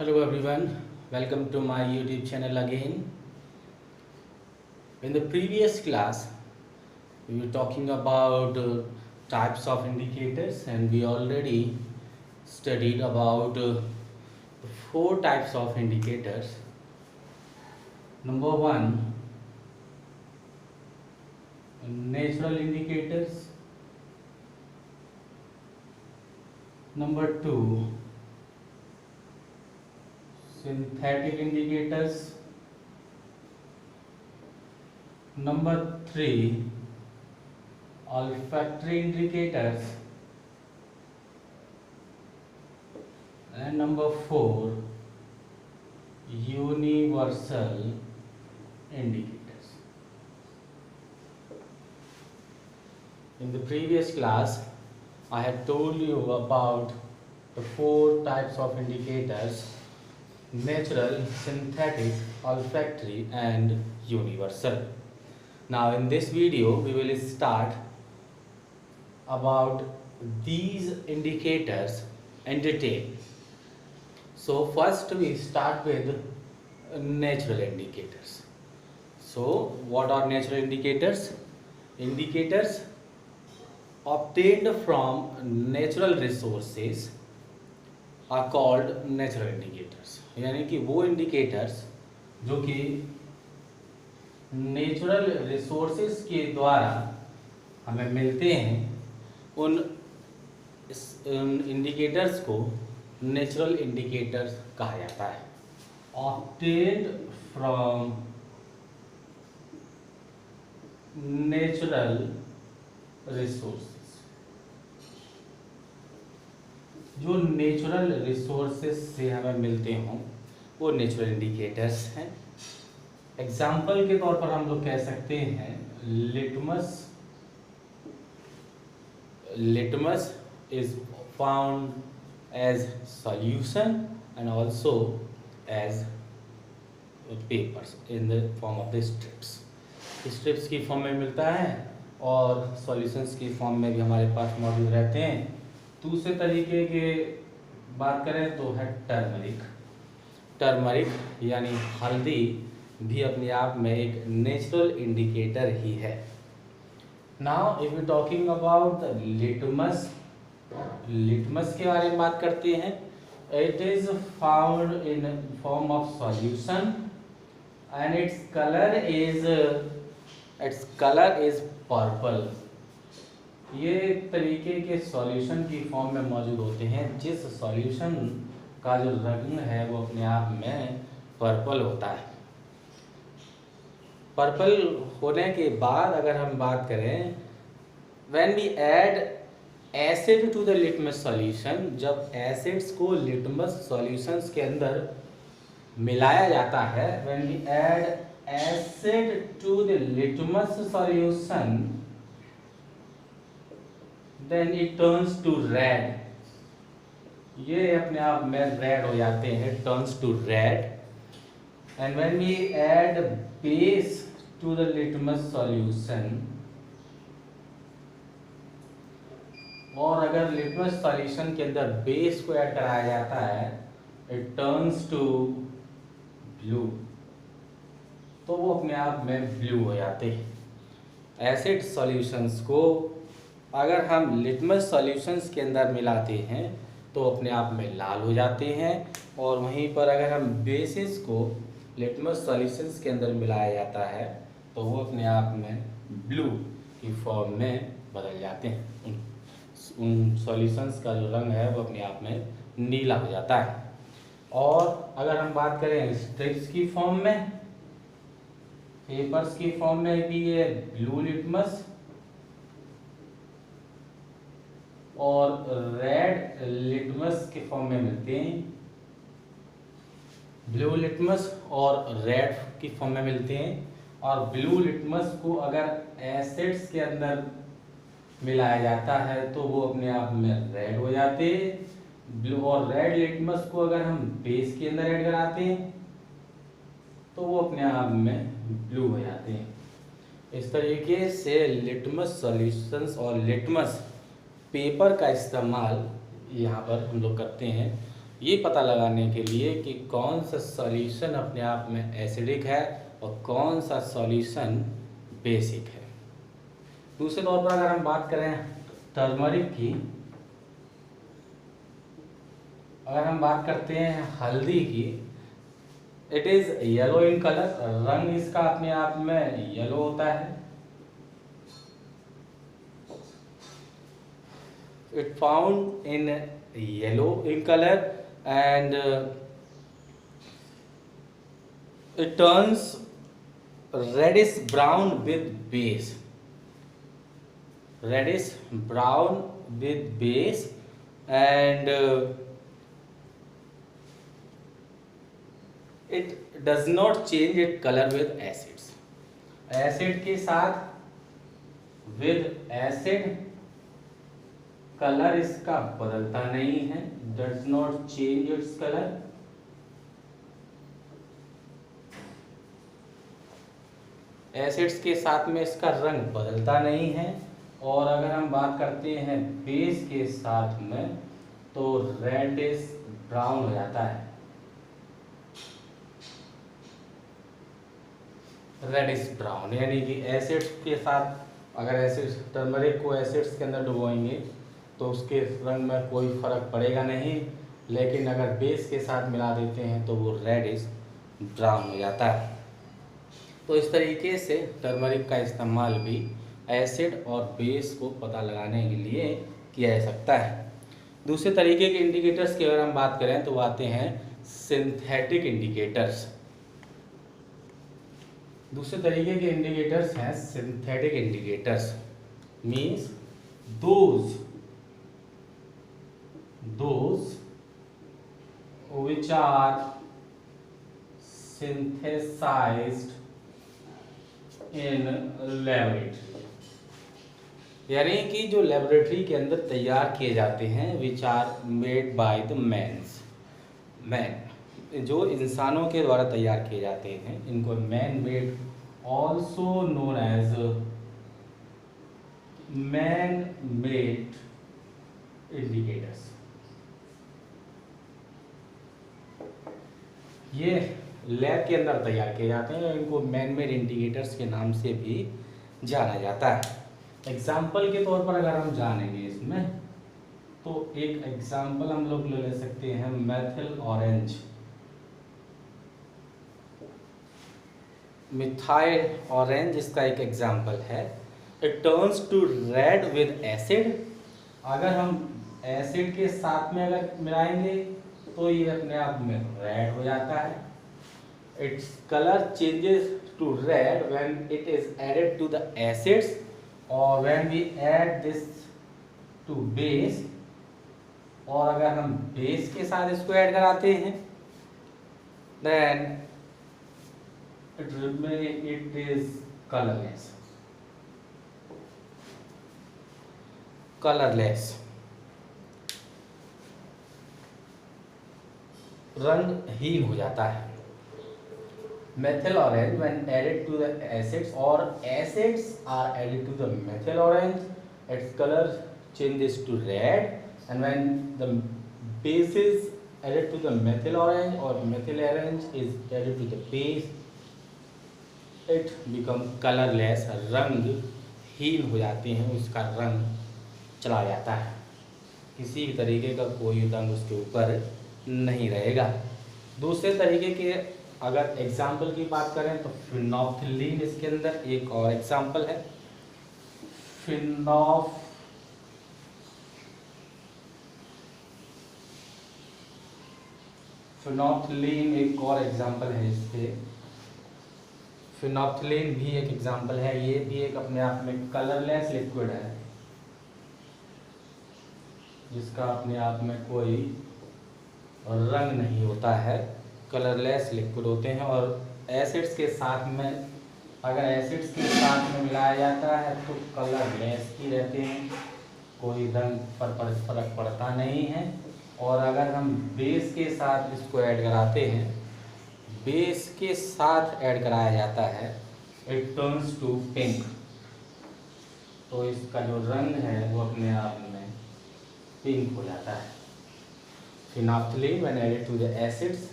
Hello everyone, welcome to my YouTube channel again. In the previous class, we were talking about types of indicators, and we already studied about four types of indicators. Number one, natural indicators. Number two, synthetic indicators. Number three, olfactory indicators. And number four, universal indicators. In the previous class, I had told you about the four types of indicators: natural, synthetic, olfactory, and universal. Now in this video we will start about these indicators in detail. So first we start with natural indicators. So what are natural indicators? Indicators obtained from natural resources are called natural indicators. यानी कि वो indicators जो कि natural resources के द्वारा हमें मिलते हैं, उन इंडिकेटर्स को नेचुरल इंडिकेटर्स कहा जाता है. ऑब्टेन्ड फ्रॉम नेचुरल रिसोर्सेज, जो नेचुरल रिसोर्सेज से हमें मिलते हों वो नेचुरल इंडिकेटर्स हैं. एग्जाम्पल के तौर पर हम लोग कह सकते हैं litmus is found as solution and also as papers in the form of the strips की फॉर्म में मिलता है और सॉल्यूशंस की फॉर्म में भी हमारे पास मौजूद रहते हैं. दूसरे तरीके के बात करें तो है टर्मरिक यानी हल्दी भी अपने आप में एक नेचुरल इंडिकेटर ही है. Now if you talking about the litmus के बारे में बात करते हैं. It is found in form of solution and its colour is purple. ये तरीके के सॉल्यूशन की फॉर्म में मौजूद होते हैं जिस सॉल्यूशन का जो रंग है वो अपने आप में पर्पल होता है. पर्पल होने के बाद अगर हम बात करें, when we add acid to the litmus solution, जब एसिड्स को लिटमस सॉल्यूशंस के अंदर मिलाया जाता है, when we add acid to the litmus solution then it turns to red. ये अपने आप में रेड हो जाते हैं, turns to red. And when we add base to the litmus solution, और अगर लिटमस सॉल्यूशन के अंदर बेस को ऐड कराया जाता है, it turns to blue. तो वो अपने आप में ब्लू हो जाते हैं. एसिड सॉल्यूशंस को अगर हम लिटमस सॉल्यूशंस के अंदर मिलाते हैं तो अपने आप में लाल हो जाते हैं, और वहीं पर अगर हम बेसिस को लिटमस सॉल्यूशंस के अंदर मिलाया जाता है तो वो अपने आप में ब्लू की फॉर्म में बदल जाते हैं. उन सॉल्यूशंस का जो रंग है वो अपने आप में नीला हो जाता है. और अगर हम बात करें स्ट्रिप्स की फॉर्म में, पेपर्स की फॉर्म में भी ये ब्लू लिटमस और रेड लिटमस के फॉर्म में मिलते हैं. ब्लू लिटमस और रेड की फॉर्म में मिलते हैं. और ब्लू लिटमस को अगर एसिड्स के अंदर मिलाया जाता है तो वो अपने आप में रेड हो जाते हैं. ब्लू और रेड लिटमस को अगर हम बेस के अंदर ऐड कराते हैं तो वो अपने आप में ब्लू हो जाते हैं. इस तरीके से लिटमस सॉल्यूशंस और लिटमस पेपर का इस्तेमाल यहाँ पर हम लोग करते हैं ये पता लगाने के लिए कि कौन सा सॉल्यूशन अपने आप में एसिडिक है और कौन सा सॉल्यूशन बेसिक है। दूसरे तौर पर अगर हम बात करें टर्मरिक की, अगर हम बात करते हैं हल्दी की, it is yellow in colour, रंग इसका अपने आप में येलो होता है। It found in yellow in colour and it turns reddish brown with base, reddish brown with base, and it does not change its color with acids. acid के साथ with acid colour इसका बदलता नहीं है, does not change its color। Acids के साथ में इसका रंग बदलता नहीं है। और अगर हम बात करते हैं बेस के साथ में तो रेडिश ब्राउन हो जाता है, रेडिश ब्राउन। यानी कि एसिड्स के साथ अगर एसिड्स टर्मरिक को एसिड्स के अंदर डुबोएंगे तो उसके रंग में कोई फर्क पड़ेगा नहीं, लेकिन अगर बेस के साथ मिला देते हैं तो वो रेडिश ब्राउन हो जाता है। तो इस तरीके से टर्मरिक का इस्तेमाल भी एसिड और बेस को पता लगाने के लिए किया जा सकता है। दूसरे तरीके के इंडिकेटर्स की अगर हम बात करें तो वो आते हैं सिंथेटिक इंडिकेटर्स। दूसरे तरीके के इंडिकेटर्स हैं synthetic indicators, means those which are synthesized in laboratory, यानी कि जो लेबोरेटरी के अंदर तैयार किए जाते हैं, which are made by the man, जो इंसानों के द्वारा तैयार किए जाते हैं, इनको man made also known as man made indicators. ये लैब के अंदर तैयार किए जाते हैं, इनको मैन मेड इंडिकेटर्स के नाम से भी जाना जाता है। एग्जाम्पल के तौर पर अगर हम जानेंगे इसमें तो एक एग्जाम्पल हम लोग ले सकते हैं मेथिल ऑरेंज, मिथाइल ऑरेंज इसका एक एग्जाम्पल है। It turns to red with acid, अगर हम एसिड के साथ में अगर मिलाएंगे तो ये अपने आप में रेड हो जाता है। Its colour changes to red when it is added to the acids और when we add this to base, और अगर हम बेस के साथ इसको ऐड कराते हैं then it is colourless, colourless, रंगहीन हो जाता है। methyl orange when added to the acids or acids are added to the methyl orange, its color changes to red, and when the base is added to the methyl orange or methyl orange is added to the base, it become colorless, रंगहीन हो जाते हैं, उसका रंग चला जाता है, किसी भी तरीके का कोई रंग उसके ऊपर नहीं रहेगा। दूसरे तरीके के अगर एग्जाम्पल की बात करें तो फिनोल्फथालीन इसके अंदर एक और एग्जाम्पल है। फिनोल्फथालीन एक और एग्जाम्पल है इसके। फिनोल्फथालीन भी एक एग्जाम्पल है, ये भी एक अपने आप में कलरलेस लिक्विड है जिसका अपने आप में कोई रंग नहीं होता है, कलरलेस लिक्विड होते हैं। और एसिड्स के साथ में अगर एसिड्स के साथ में मिलाया जाता है तो कलरलेस ही रहते हैं, कोई रंग पर फर्क पड़ता नहीं है। और अगर हम बेस के साथ इसको ऐड कराते हैं, बेस के साथ ऐड कराया जाता है, इट टर्न्स टू पिंक, तो इसका जो रंग है वो अपने आप में पिंक हो जाता है। Phenolphthalein when added to the acids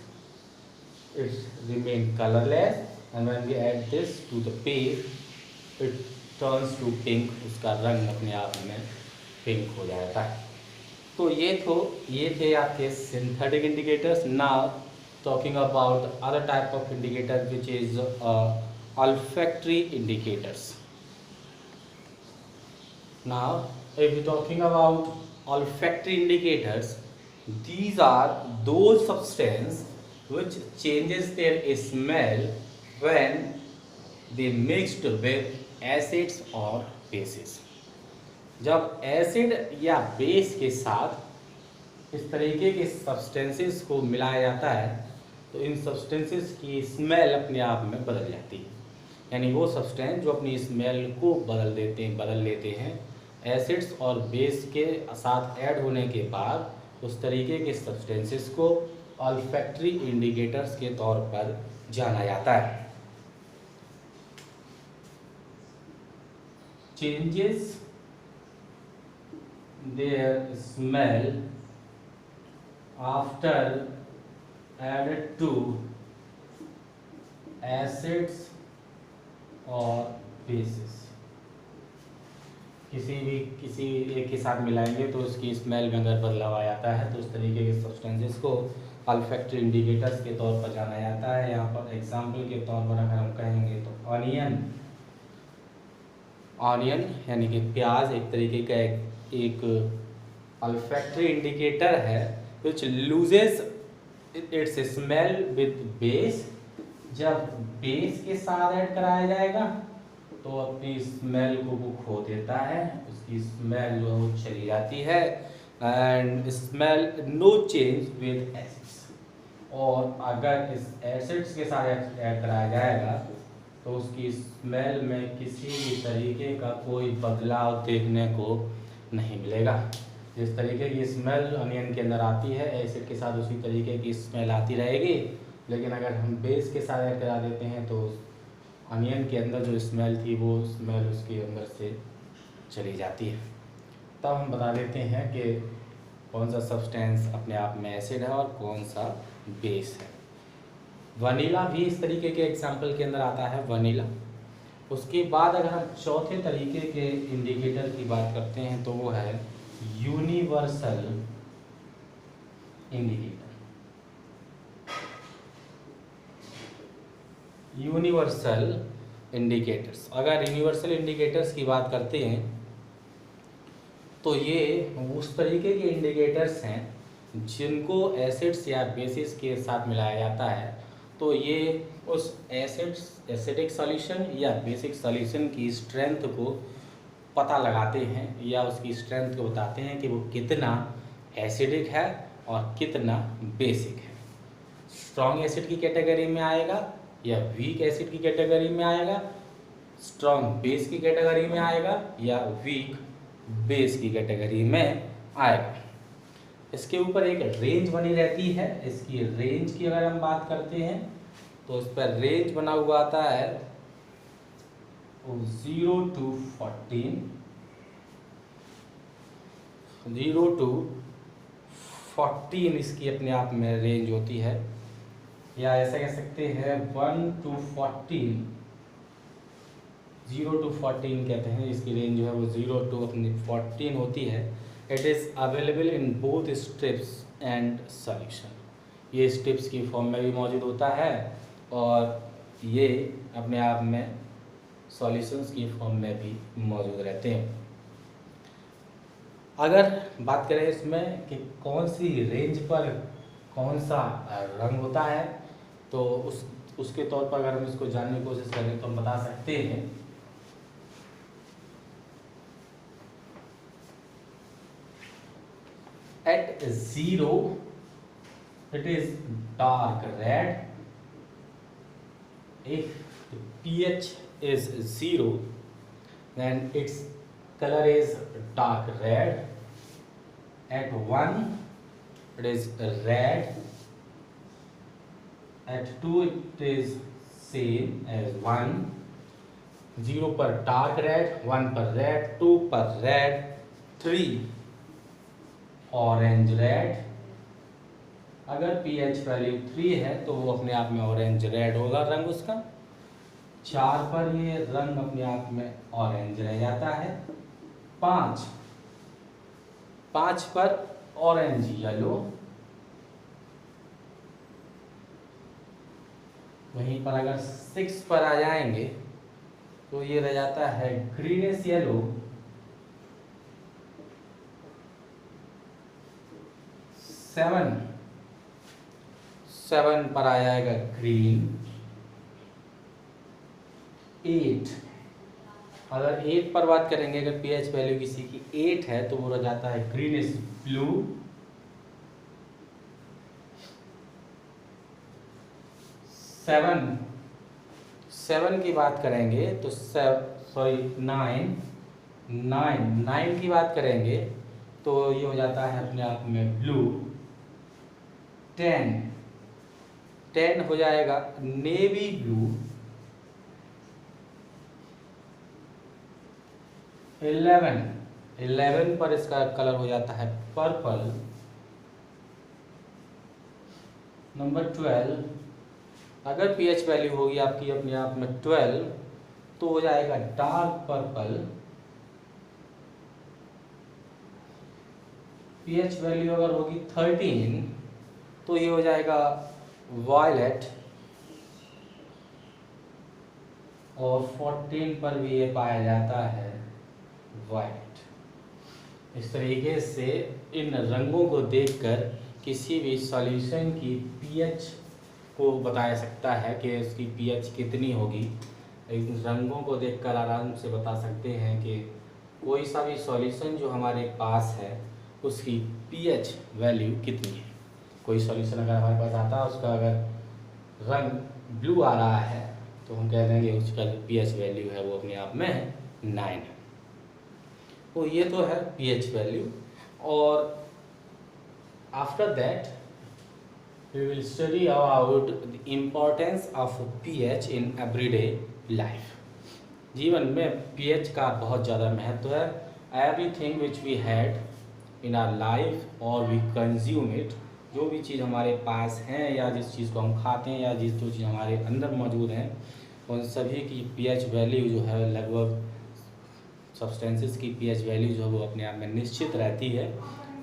it remain colorless, and when we add this to the paste it turns to pink, उसका रंग अपने आप में पिंक हो जाता है। तो ये थे आपके synthetic indicators. Now talking about other type of indicator which is olfactory indicators. Now if we talking about olfactory indicators, these are those substances which changes their smell when they mixed with acids or bases. जब acid या base के साथ इस तरीके के substances को मिलाया जाता है तो इन सब्सटेंसेस की स्मेल अपने आप में बदल जाती है। यानी वो सब्सटेंस जो अपनी स्मेल को बदल लेते हैं एसिड्स और बेस के साथ ऐड होने के बाद उस तरीके के सब्सटेंसेस को ऑल्फैक्टरी इंडिकेटर्स के तौर पर जाना जाता है। Changes their smell after added to acids और bases। किसी एक के साथ मिलाएंगे तो उसकी स्मेल में अगर बदलाव आ जाता है तो उस तरीके के सब्सटेंसेस को ऑल्फैक्टरी इंडिकेटर्स के तौर पर जाना जाता है। यहाँ पर एग्जाम्पल के तौर पर अगर हम कहेंगे तो ऑनियन यानी कि प्याज एक तरीके का एक olfactory इंडिकेटर है which loses its smell with base। जब बेस के साथ ऐड कराया जाएगा तो अपनी स्मेल को वो खो देता है, उसकी स्मेल जो है चली जाती है and smell no change with acids. और अगर इस एसिड्स के साथ ऐड कराया जाएगा तो उसकी स्मेल में किसी भी तरीके का कोई बदलाव देखने को नहीं मिलेगा। जिस तरीके की स्मेल अनियन के अंदर आती है एसिड के साथ उसी तरीके की स्मेल आती रहेगी, लेकिन अगर हम बेस के साथ ऐड करा देते हैं तो अनियन के अंदर जो स्मेल थी वो स्मेल उसके अंदर से चली जाती है। तब हम बता देते हैं कि कौन सा सब्सटेंस अपने आप में एसिड है और कौन सा बेस है। वनीला भी इस तरीके के एग्जाम्पल के अंदर आता है, वनीला। उसके बाद अगर हम चौथे तरीके के इंडिकेटर की बात करते हैं तो वो है यूनिवर्सल इंडिकेटर। यूनिवर्सल इंडिकेटर्स, अगर यूनिवर्सल इंडिकेटर्स की बात करते हैं तो ये उस तरीके के इंडिकेटर्स हैं जिनको एसिड्स या बेसिस के साथ मिलाया जाता है तो ये उस एसिडिक सॉल्यूशन या बेसिक सॉल्यूशन की स्ट्रेंथ को पता लगाते हैं या उसकी स्ट्रेंथ को बताते हैं कि वो कितना एसिडिक है और कितना बेसिक है। स्ट्रॉन्ग एसिड की कैटेगरी में आएगा या वीक एसिड की कैटेगरी में आएगा, स्ट्रॉन्ग बेस की कैटेगरी में आएगा या वीक बेस की कैटेगरी में आएगा। इसके ऊपर एक रेंज बनी रहती है। इसकी रेंज की अगर हम बात करते हैं तो इस पर रेंज बना हुआ आता है 0 to 14, 0 to 14 इसकी अपने आप में रेंज होती है, या ऐसा कह सकते हैं 1 to 14, 0 to 14 कहते हैं। इसकी रेंज जो है वो 0 to 14 होती है। It is available in both strips and solution. ये स्ट्रिप्स की फॉर्म में भी मौजूद होता है और ये अपने आप में सॉल्यूशंस की फॉर्म में भी मौजूद रहते हैं। अगर बात करें इसमें कि कौन सी रेंज पर कौन सा रंग होता है तो उसके तौर पर अगर हम इसको जानने की कोशिश करें तो हम बता सकते हैं at 0 it is dark red. If the pH is 0 then its color is dark red. At 1 it is red. At 2 it is same as 1. 0 पर dark red, 1 पर red, 2 पर red, 3 orange red, अगर pH वैल्यू 3 है तो वो अपने आप में ऑरेंज रेड होगा रंग उसका। 4 पर ये रंग अपने आप में ऑरेंज रह जाता है। 5 पर ऑरेंज येलो। वहीं पर अगर 6 पर आ जाएंगे तो ये रह जाता है ग्रीनिश येलो। 7 पर आ जाएगा ग्रीन। 8 अगर 8 पर बात करेंगे, अगर pH वैल्यू किसी की 8 है तो वो रह जाता है ग्रीनिश ब्लू। 7 की बात करेंगे तो 9 की बात करेंगे तो ये हो जाता है अपने आप में ब्लू। 10 हो जाएगा नेवी ब्लू। 11 पर इसका कलर हो जाता है पर्पल। नंबर 12 अगर pH वैल्यू होगी आपकी अपने आप में 12 तो हो जाएगा डार्क पर्पल। pH वैल्यू अगर होगी 13 तो ये हो जाएगा वायलेट। और 14 पर भी ये पाया जाता है वाइट। इस तरीके से इन रंगों को देखकर किसी भी सॉल्यूशन की pH को बताया सकता है कि उसकी pH कितनी होगी। इन रंगों को देखकर आराम से बता सकते हैं कि कोई सा भी सॉल्यूशन जो हमारे पास है उसकी pH वैल्यू कितनी है। कोई सॉल्यूशन अगर हमारे पास आता है उसका अगर रंग ब्लू आ रहा है तो हम कह देंगे उसका जो pH वैल्यू है वो अपने आप में 9 है। तो ये तो है pH वैल्यू। और after that we will study about the importance of pH in everyday life. जीवन में pH का बहुत ज़्यादा महत्व है। Everything which we had in our life और वी कंज्यूम इट, जो भी चीज़ हमारे पास हैं या जिस चीज़ को हम खाते हैं या जो चीज़ हमारे अंदर मौजूद हैं उन सभी की pH वैल्यू जो है लगभग सब्सटेंसेस की pH वैल्यू जो है वो अपने आप में निश्चित रहती है।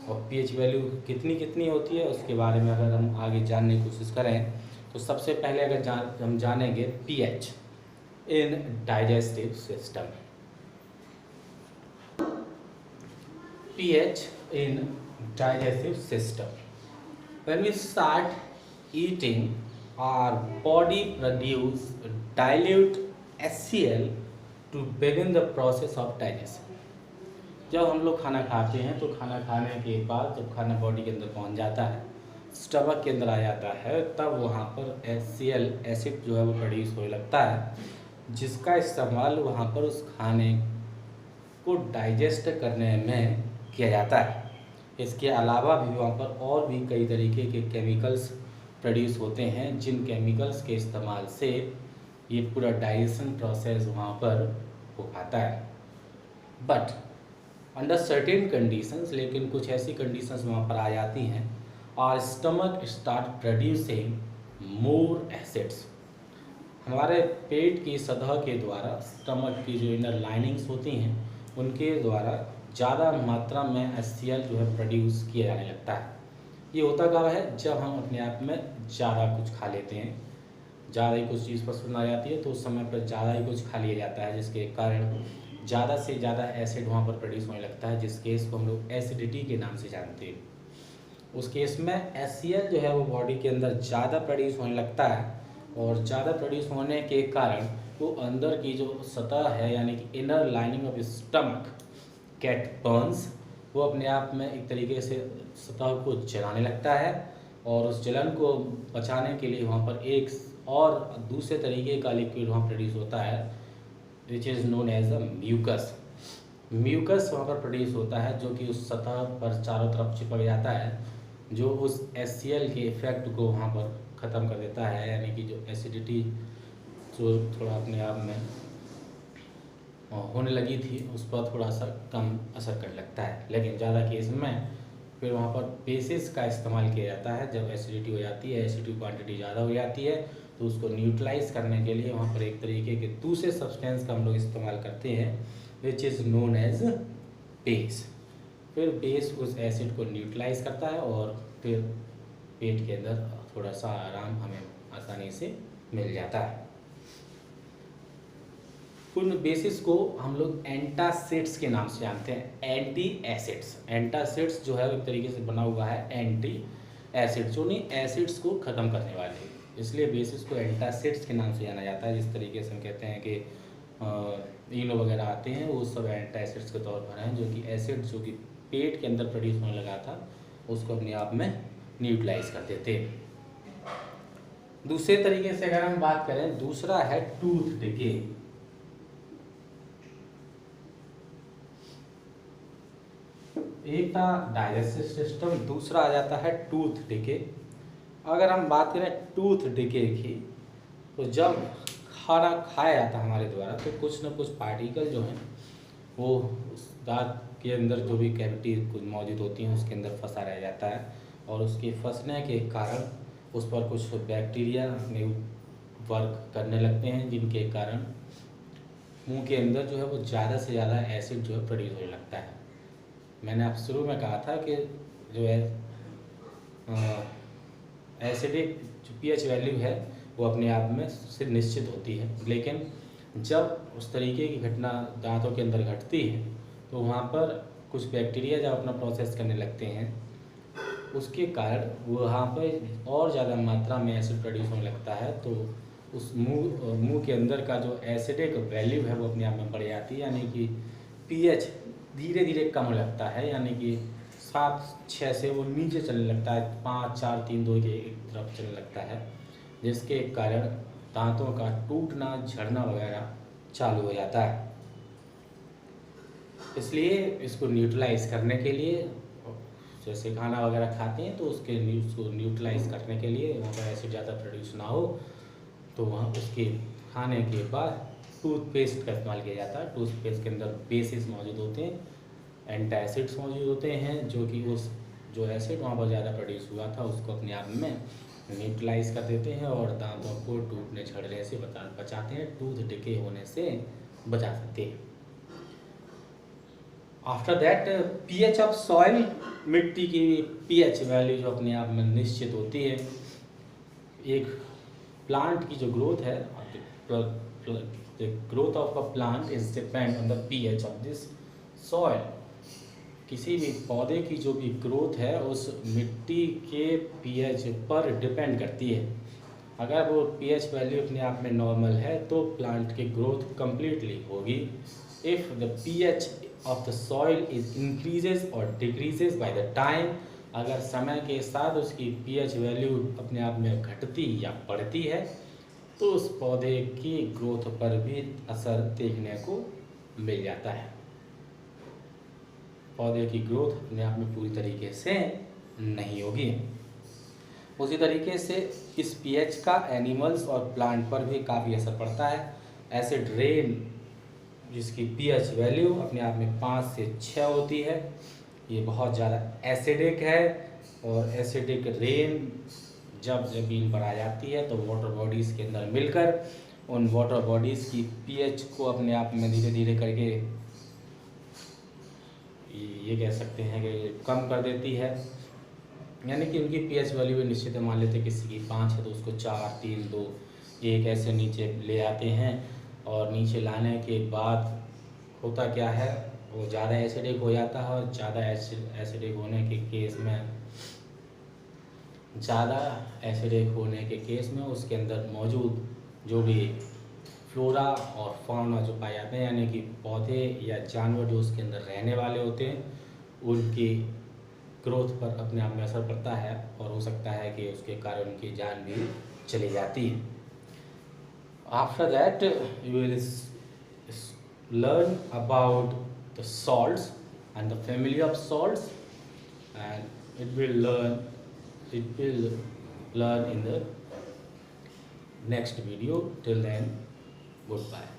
और pH वैल्यू कितनी होती है उसके बारे में अगर हम आगे जानने की कोशिश करें तो सबसे पहले अगर हम जानेंगे pH in digestive system. pH in digestive system. When we start eating, our body produce dilute HCl to begin the process of digestion. जब हम लोग खाना खाते हैं तो खाना खाने के बाद जब खाना बॉडी के अंदर पहुंच जाता है, स्टमक के अंदर आ जाता है, तब वहाँ पर HCl एसिड जो है वो प्रोड्यूस होने लगता है, जिसका इस्तेमाल वहाँ पर उस खाने को डाइजेस्ट करने में किया जाता है। इसके अलावा भी वहाँ पर और भी कई तरीके के केमिकल्स प्रोड्यूस होते हैं, जिन केमिकल्स के इस्तेमाल से ये पूरा डाइजेशन प्रोसेस वहाँ पर हो पाता है। बट अंडर सर्टेन कंडीशंस, लेकिन कुछ ऐसी कंडीशंस वहाँ पर आ जाती हैं, और स्टमक स्टार्ट प्रोड्यूसिंग मोर एसिड्स। हमारे पेट की सतह के द्वारा स्टमक की जो इनर लाइनिंग्स होती हैं उनके द्वारा ज़्यादा मात्रा में HCl जो है प्रोड्यूस किया जाने लगता है। ये होता कब है? जब हम अपने आप में ज़्यादा कुछ खा लेते हैं, ज़्यादा ही कुछ चीज़ पसंद आ जाती है तो उस समय पर ज़्यादा ही कुछ खा लिया जाता है, जिसके कारण ज़्यादा से ज़्यादा एसिड वहाँ पर प्रोड्यूस होने लगता है, जिस केस को हम लोग एसिडिटी के नाम से जानते हैं। उस केस में HCl जो है वो बॉडी के अंदर ज़्यादा प्रोड्यूस होने लगता है, और ज़्यादा प्रोड्यूस होने के कारण वो अंदर की जो सतह है यानी कि inner lining of stomach get burns, वो अपने आप में एक तरीके से सतह को जलाने लगता है, और उस जलन को बचाने के लिए वहाँ पर एक और दूसरे तरीके का लिक्विड वहाँ प्रोड्यूस होता है, which is known as a mucus. Mucus वहाँ पर प्रोड्यूस होता है जो कि उस सतह पर चारों तरफ चिपक जाता है, जो उस HCl के इफेक्ट को वहाँ पर ख़त्म कर देता है, यानी कि जो एसिडिटी जो थोड़ा अपने आप में होने लगी थी उस पर थोड़ा सा कम असर करने लगता है। लेकिन ज़्यादा केस में फिर वहाँ पर बेसिस का इस्तेमाल किया जाता है। जब एसिडिटी हो जाती है, एसिड की क्वांटिटी ज़्यादा हो जाती है, तो उसको न्यूट्रलाइज करने के लिए वहाँ पर एक तरीके के दूसरे सब्सटेंस का हम लोग इस्तेमाल करते हैं, which is known as base. फिर बेस उस एसिड को न्यूट्रलाइज करता है और फिर पेट के अंदर थोड़ा सा आराम हमें आसानी से मिल जाता है। उन बेसिस को हम लोग एंटासिड्स के नाम से जानते हैं, एंटी एसिड्स। एंटासिड्स जो है एक तरीके से बना हुआ है एंटी एसिड, जो नहीं एसिड्स को ख़त्म करने वाले, इसलिए बेसिस को एंटासिड्स के नाम से जाना जाता है। जिस तरीके से हम कहते हैं कि इनो वगैरह आते हैं, वो सब एंटासिड्स के तौर पर हैं, जो कि एसिड जो कि पेट के अंदर प्रोड्यूस होने लगा था उसको अपने आप में न्यूट्रलाइज कर देते। दूसरे तरीके से अगर हम बात करें, दूसरा है टूथ डिके। एक था डाइजेस्टिव सिस्टम, दूसरा आ जाता है टूथ डिके। अगर हम बात करें टूथ डिके की, तो जब खाना खाया जाता है हमारे द्वारा, तो कुछ न कुछ पार्टिकल जो हैं वो उस दांत के अंदर जो भी कैविटी कुछ मौजूद होती हैं उसके अंदर फंसा रह जाता है, और उसके फंसने के कारण उस पर कुछ बैक्टीरिया वर्क करने लगते हैं, जिनके कारण मुंह के अंदर जो है वो ज़्यादा से ज़्यादा एसिड जो है प्रोड्यूस होने लगता है। मैंने आप शुरू में कहा था कि जो है एसिडिक जो पीएच वैल्यू है वो अपने आप में से निश्चित होती है, लेकिन जब उस तरीके की घटना दांतों के अंदर घटती है तो वहाँ पर कुछ बैक्टीरिया जब अपना प्रोसेस करने लगते हैं, उसके कारण वहाँ पर और ज़्यादा मात्रा में एसिड प्रोड्यूस होने लगता है, तो उस मुंह के अंदर का जो एसिडिक वैल्यू है वो अपने आप में बढ़ जाती है, यानी कि पीएच धीरे धीरे कम होने लगता है, यानी कि 7-6 से वो नीचे चलने लगता है, 5-4-3-2 के एक तरफ चलने लगता है, जिसके कारण दांतों का टूटना झड़ना वगैरह चालू हो जाता है। इसलिए इसको न्यूट्रलाइज करने के लिए, जैसे खाना वगैरह खाते हैं तो उसको न्यूट्रलाइज करने के लिए, वहाँ पर एसिड ज़्यादा प्रोड्यूस ना हो, तो वहाँ उसके खाने के बाद टूथपेस्ट का इस्तेमाल किया जाता है। टूथपेस्ट के अंदर बेसिस मौजूद होते हैं, एंटासिड्स मौजूद होते हैं, जो कि उस जो एसिड वहाँ पर ज़्यादा प्रोड्यूस हुआ था उसको अपने आप में न्यूट्रलाइज कर देते हैं और दांतों को टूटने झड़ने से बचाते हैं, टूथ डिके होने से बचा सकते हैं। After that pH of soil, मिट्टी की पीएच वैल्यू जो अपने आप में निश्चित होती है। एक प्लांट की जो ग्रोथ है, the growth of a plant is depend on the pH of this soil। किसी भी पौधे की जो भी ग्रोथ है उस मिट्टी के पीएच पर डिपेंड करती है। अगर वो पीएच वैल्यू अपने आप में नॉर्मल है तो प्लांट की ग्रोथ कंप्लीटली होगी। If the pH of the soil is increases और डिक्रीजेज बाय द टाइम, अगर समय के साथ उसकी पीएच वैल्यू अपने आप में घटती या बढ़ती है तो उस पौधे की ग्रोथ पर भी असर देखने को मिल जाता है। पौधे की ग्रोथ अपने आप में पूरी तरीके से नहीं होगी। उसी तरीके से इस पीएच का एनिमल्स और प्लांट पर भी काफ़ी असर पड़ता है। एसिड रेन जिसकी पीएच वैल्यू अपने आप में 5 से 6 होती है, ये बहुत ज़्यादा एसिडिक है, और एसिडिक रेन जब ज़मीन पर आ जाती है तो वाटर बॉडीज़ के अंदर मिलकर उन वाटर बॉडीज़ की पीएच को अपने आप में धीरे धीरे करके ये कह सकते हैं कि कम कर देती है, यानी कि उनकी पीएच वैल्यू निश्चित है। मान लेते किसी की 5 है तो उसको 4, 3, 2, 1 ऐसे नीचे ले आते हैं, और नीचे लाने के बाद होता क्या है, वो ज़्यादा एसिडिक हो जाता है, और ज़्यादा एसिडिक होने के केस में उसके अंदर मौजूद जो भी फ्लोरा और फौना जो पाए जाते हैं, यानी कि पौधे या जानवर जो उसके अंदर रहने वाले होते हैं, उनकी ग्रोथ पर अपने आप में असर पड़ता है, और हो सकता है कि उसके कारण उनकी जान भी चली जाती है। After that you will learn about the salts and the family of salts, and it will learn in the next video. Till then, goodbye.